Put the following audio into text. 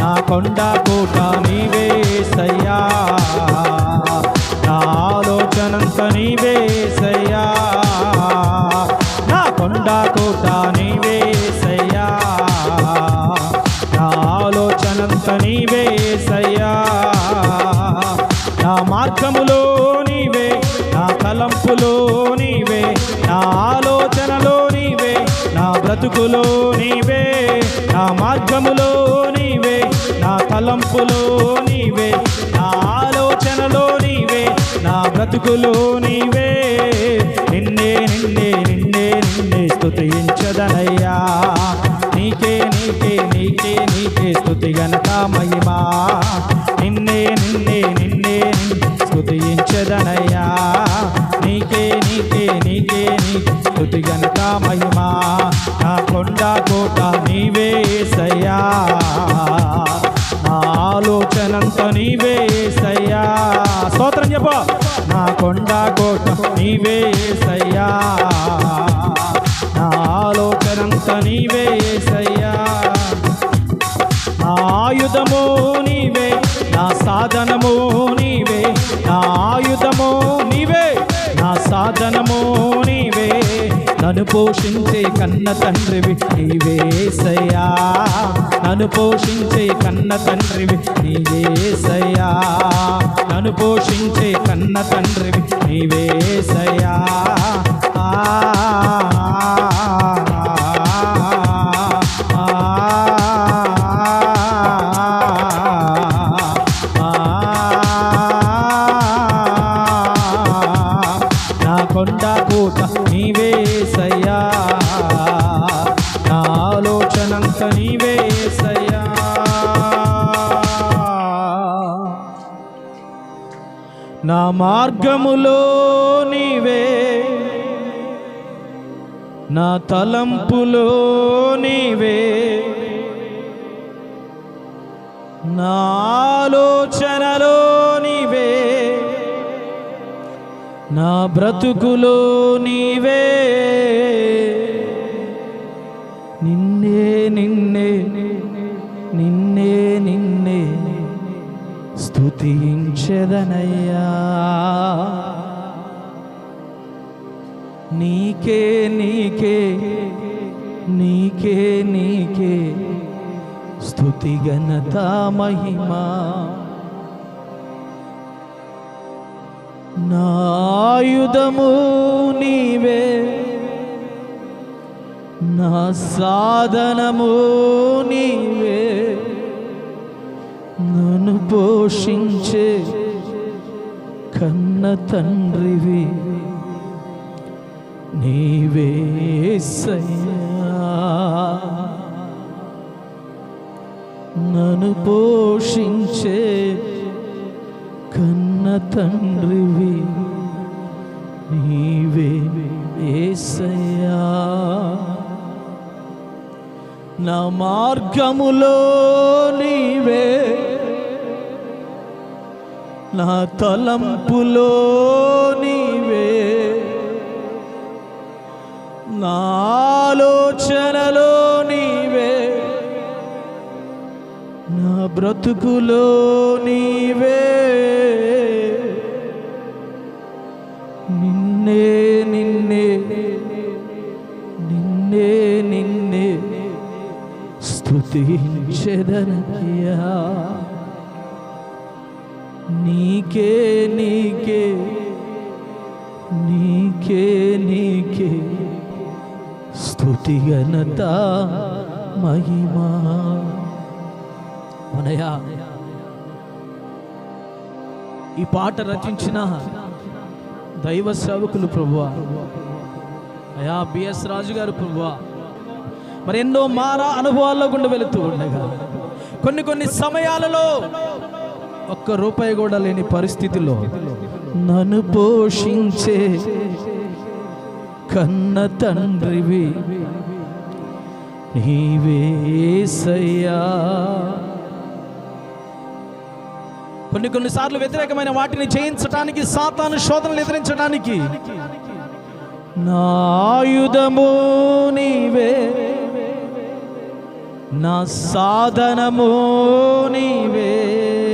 నా కొండ కోట నీవే యేసయ్యా, నా ఆలోచనంత నీవే యేసయ్యా, నా కొండ కోట నీవే యేసయ్యా, నా ఆలోచనంత నీవే యేసయ్యా, నా మార్గములో నీవే, నా తలంపులో నీవే, నా ఆలోచనలో నీవే, నా బ్రతుకులో నీవే, నా మార్గములో నీవే, నా తలంపులో నీవే, నా ఆలోచనలో నీవే, నా బ్రతుకులో నీవే. నిన్నే నిన్నే నిన్నే నిన్నే స్తుతించదనయ్యా, నీకే నీకే నీకే నీకే స్తుతి ఘనత మహిమా. నిన్నే నిన్నే నిన్నే స్తుతించదనయ్యా, నీకే నీకే నీకే నీకే స్తుతి ఘనత మహిమా. నా కొండ కోట నీవే యేసయ్యా, నా ఆలోచనంత నీవే యేసయ్యా. స్తోత్రం చెప్ప. నా కొండ కోట నీవే యేసయ్యా, నా ఆలోచనంత నీవే యేసయ్యా, నా ఆయుధము నీవే, నా సాధనము నీవే, నా ఆయుధము నీవే, నా సాధనము నీవే, నన్ను పోషించే కన్న తండ్రివి నీవే యేసయ్యా, నన్ను పోషించే కన్న తండ్రివి నీవే యేసయ్యా, నన్ను పోషించే కన్న తండ్రివి నీవే యేసయ్యా. నా కొండ కోట నీవే యేసయ్యా, నా ఆలోచనంత నీవే యేసయ్యా. నా మార్గములో నీవే, నా తలంపులో నీవే, నా ఆలోచనలో నీవే, నా బ్రతుకులో నీవే. నిన్నే నిన్నే నిన్నే నిన్నే స్తుతించెదనయ్యా, నీకే నీకే నీకే నీకే స్తుతి ఘనత మహిమా. నా ఆయుధము నీవే, నా సాధనము నీవే, నన్ను పోషించే కన్న తండ్రివి నీవే యేసయ్యా, నన్ను పోషించే కన్న తండ్రివి నీవే యేసయ్యా. నా మార్గములో నీవే, నా తలంపులో నీవే, నా ఆలోచనలో నీవే, నా బ్రతుకులో నీవే. నిన్నే నిన్నే నిన్నే నిన్నే స్తుతించెదనయ్యా, నీకే నీకే నీకే నీకే స్తుతి ఘనత మహిమా. మనయా ఈ పాట రచించిన దైవ సేవకులు ప్రభువా, అయా బిఎస్ రాజు గారు ప్రభువా, మరి ఎన్నో మారా అనుభవాల్లో గుండా వెళుతూ ఉండగా కొన్ని సమయాలలో ఒక్క రూపాయి కూడా లేని పరిస్థితిలో నన్ను పోషించే కన్న తండ్రివి నీవే యేసయ్యా. కొన్నిసార్లు వ్యతిరేకమైన వాటిని జయించడానికి, సాతాను శోధనలు ఎదిరించడానికి నా ఆయుధము నీవే, నా సాధనము నీవే.